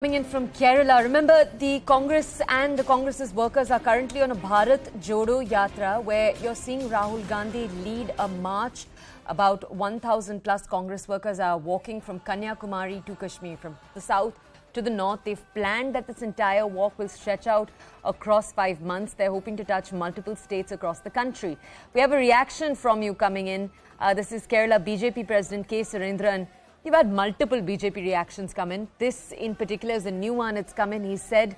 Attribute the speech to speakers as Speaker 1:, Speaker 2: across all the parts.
Speaker 1: Coming in from Kerala, remember the Congress and the Congress's workers are currently on a Bharat Jodo Yatra where you're seeing Rahul Gandhi lead a march. About 1,000 plus Congress workers are walking from Kanyakumari to Kashmir, from the south to the north. They've planned that this entire walk will stretch out across 5 months. They're hoping to touch multiple states across the country. We have a reaction from you coming in. This is Kerala BJP President K. Surendran. You've had multiple BJP reactions come in. This in particular is a new one. It's come in. He said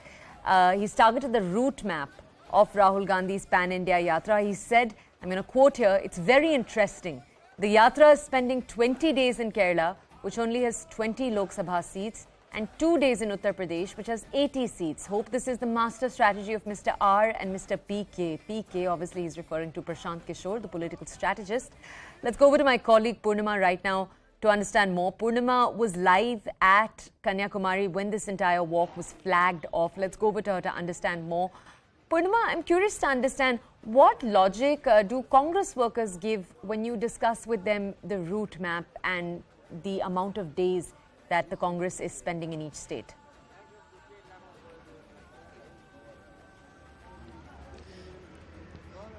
Speaker 1: he's targeted the route map of Rahul Gandhi's Pan-India Yatra. He said, I'm going to quote here, it's very interesting. The Yatra is spending 20 days in Kerala, which only has 20 Lok Sabha seats, and 2 days in Uttar Pradesh, which has 80 seats. Hope this is the master strategy of Mr. R and Mr. PK. PK, obviously, he's referring to Prashant Kishore, the political strategist. Let's go over to my colleague Purnima right now to understand more. Purnima was live at Kanyakumari when this entire walk was flagged off. Let's go over to her to understand more. Purnima, I'm curious to understand what logic do Congress workers give when you discuss with them the route map and the amount of days that the Congress is spending in each state?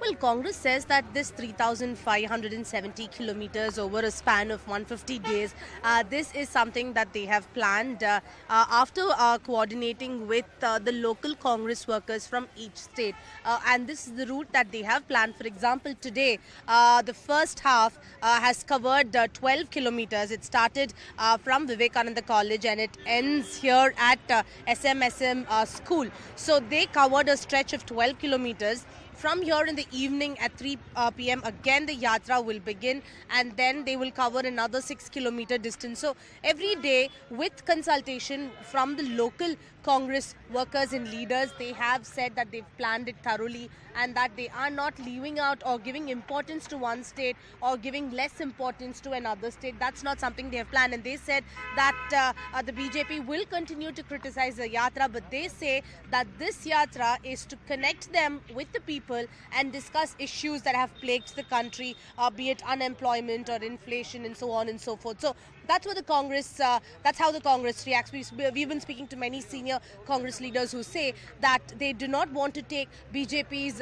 Speaker 2: Well, Congress says that this 3,570 kilometers over a span of 150 days, this is something that they have planned after coordinating with the local Congress workers from each state. And this is the route that they have planned. For example, today, the first half has covered 12 kilometers. It started from Vivekananda College and it ends here at SMSM school. So they covered a stretch of 12 kilometers. From here in the evening at 3 p.m. again the yatra will begin, and then they will cover another 6-kilometer distance. So every day, with consultation from the local Congress workers and leaders, they have said that they've planned it thoroughly and that they are not leaving out or giving importance to one state or giving less importance to another state. That's not something they have planned. And they said that the BJP will continue to criticize the yatra, but they say that this yatra is to connect them with the people and discuss issues that have plagued the country, be it unemployment or inflation and so on and so forth. So that's what the Congress, that's how the Congress reacts. We've been speaking to many senior Congress leaders who say that they do not want to take BJP's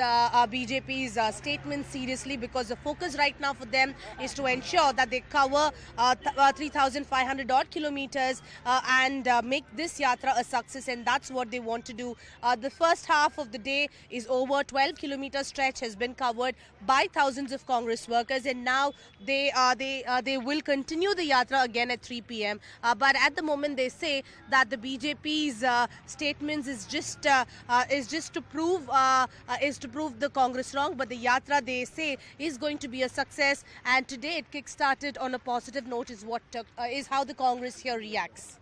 Speaker 2: statements seriously, because the focus right now for them is to ensure that they cover 3,500 odd kilometers and make this yatra a success, and that's what they want to do. The first half of the day is over. 12-kilometer stretch has been covered by thousands of Congress workers, and now they will continue the yatra again at 3 p.m. But at the moment they say that the BJP's statements is just to prove the Congress wrong. But the yatra, they say, is going to be a success, and today it kick-started on a positive note is how the Congress here reacts.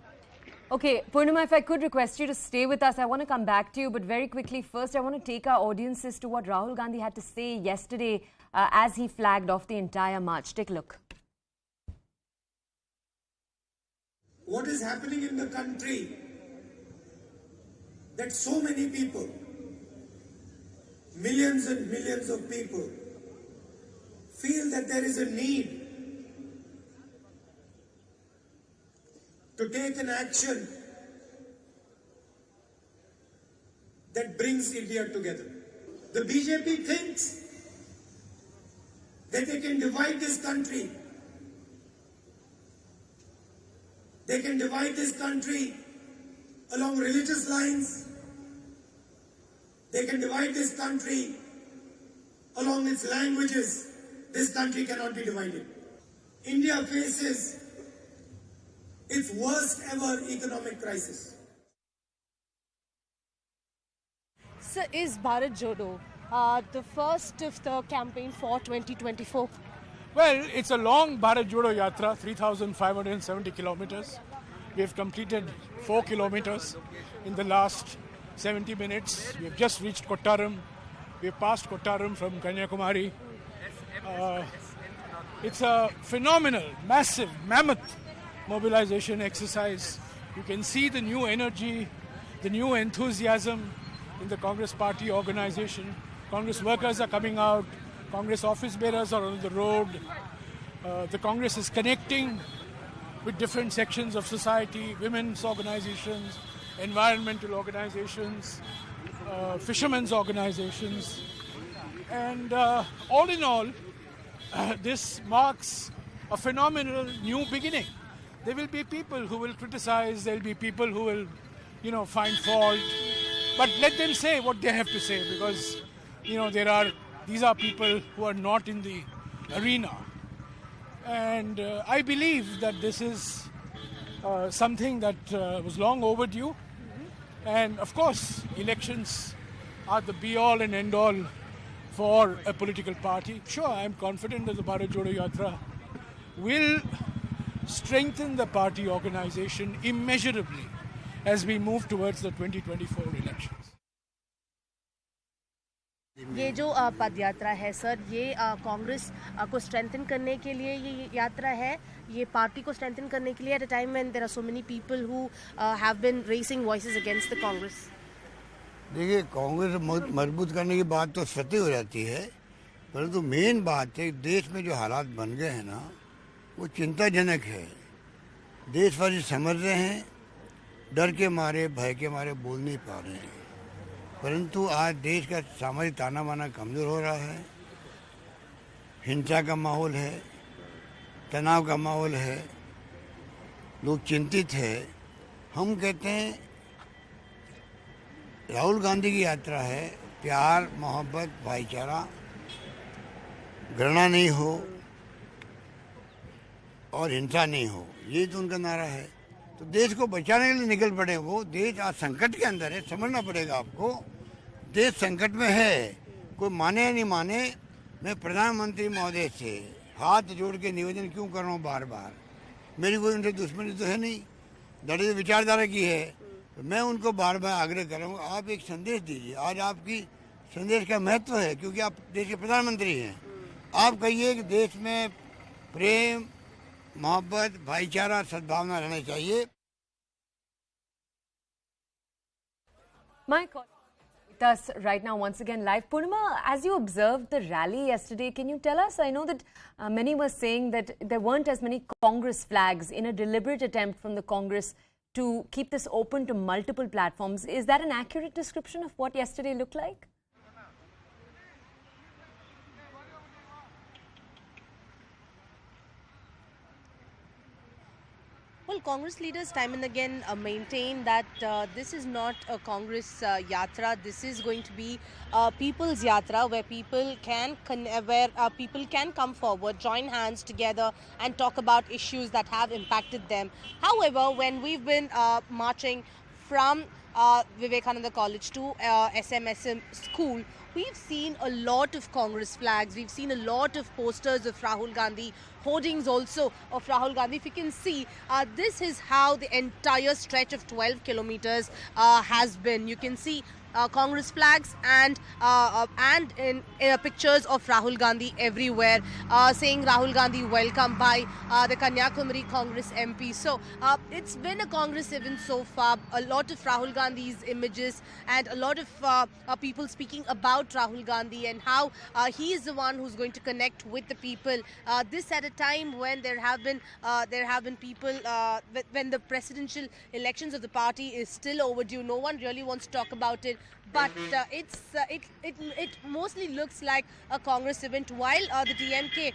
Speaker 1: Okay, Purnima, if I could request you to stay with us, I want to come back to you, but very quickly, first I want to take our audiences to what Rahul Gandhi had to say yesterday as he flagged off the entire march. Take a look.
Speaker 3: What is happening in the country, that so many people, millions and millions of people, feel that there is a need to take an action that brings India together. The BJP thinks that they can divide this country. They can divide this country along religious lines. They can divide this country along its languages. This country cannot be divided. India faces its worst ever economic crisis.
Speaker 2: So is Bharat Jodo the first of the campaign for 2024?
Speaker 4: Well, it's a long Bharat Jodo Yatra, 3,570 kilometers. We have completed 4 kilometers in the last 70 minutes. We have just reached Kottaram. We have passed Kottaram from Kanyakumari. It's a phenomenal, massive, mammoth mobilization exercise. You can see the new energy, the new enthusiasm in the Congress party organization. Congress workers are coming out. Congress office bearers are on the road. The Congress is connecting with different sections of society, women's organizations, environmental organizations, fishermen's organizations. And all in all, this marks a phenomenal new beginning. There will be people who will criticize, there will be people who will, find fault. But let them say what they have to say, because, these are people who are not in the arena. And I believe that this is something that was long overdue. And of course, elections are the be-all and end-all for a political party. Sure, I am confident that the Bharat Jodo Yatra will strengthen the party organization immeasurably as we move towards the 2024 elections.
Speaker 2: ये जो पद यात्रा है sir, ये कांग्रेस को strengthen करने के लिए ये यात्रा है, ये पार्टी को स्ट्रेंथन करने के लिए at a time when there are so many people who have been raising voices against the Congress.
Speaker 5: देखिए, कांग्रेस मजबूत करने की बात तो सत्य हो जाती है, परंतु मेन बात है देश में जो हालात बन गए हैं ना, वो चिंताजनक है. देशवासी समझ रहे हैं, डर के मारे, भय के मारे बोल नहीं पा रहे हैं. परंतु आज देश का सामाजिक ताना बाना कमज़ोर हो रहा है, हिंसा का माहौल है, तनाव का माहौल है, लोग चिंतित है. हम कहते हैं राहुल गांधी की यात्रा है, प्यार, मोहब्बत, भाईचारा, घृणा नहीं हो और हिंसा नहीं हो, ये तो उनका नारा है. तो देश को बचाने के लिए निकल पड़े वो. देश आज संकट के अंदर है, समझना पड़ेगा आपको. देश संकट में है, कोई माने या नहीं माने. मैं प्रधानमंत्री महोदय से हाथ जोड़ के निवेदन क्यों कर रहा हूँ बार बार. मेरी कोई उनसे दुश्मनी तो है नहीं, दलित विचारधारा की है. तो मैं उनको बार बार आग्रह कर रहा हूँ, आप एक संदेश दीजिए. आज आपकी संदेश का महत्व है क्योंकि आप देश के प्रधानमंत्री हैं. आप कहिए कि देश में प्रेम, मोहब्बत, भाईचारा, सद्भावना रहना चाहिए.
Speaker 1: My colleague with us right now once again live. Purnima, as you observed the rally yesterday, can you tell us? I know that many were saying that there weren't as many Congress flags in a deliberate attempt from the Congress to keep this open to multiple platforms. Is that an accurate description of what yesterday looked like?
Speaker 2: Well, Congress leaders time and again maintain that this is not a Congress yatra. This is going to be a people's yatra where people can come forward, join hands together, and talk about issues that have impacted them. However, when we've been marching from Vivekananda College to SMSM school, we've seen a lot of Congress flags. We've seen a lot of posters of Rahul Gandhi, hoardings also of Rahul Gandhi. If you can see, this is how the entire stretch of 12 kilometers has been. You can see Congress flags and in pictures of Rahul Gandhi everywhere, saying Rahul Gandhi welcome by the Kanyakumari Congress MP. So it's been a Congress event so far. A lot of Rahul Gandhi's images and a lot of people speaking about Rahul Gandhi and how he is the one who's going to connect with the people. This at a time when there have been people when the presidential elections of the party is still overdue. No one really wants to talk about it. But it mostly looks like a Congress event. While the DMK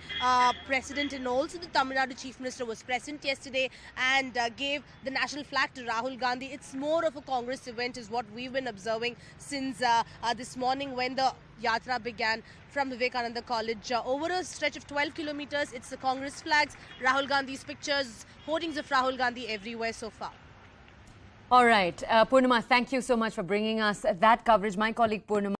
Speaker 2: president and also the Tamil Nadu chief minister was present yesterday and gave the national flag to Rahul Gandhi, it's more of a Congress event is what we've been observing since this morning when the Yatra began from Vivekananda College. Over a stretch of 12 kilometers, it's the Congress flags, Rahul Gandhi's pictures, hoardings of Rahul Gandhi everywhere so far.
Speaker 1: All right. Purnima, thank you so much for bringing us that coverage. My colleague Purnima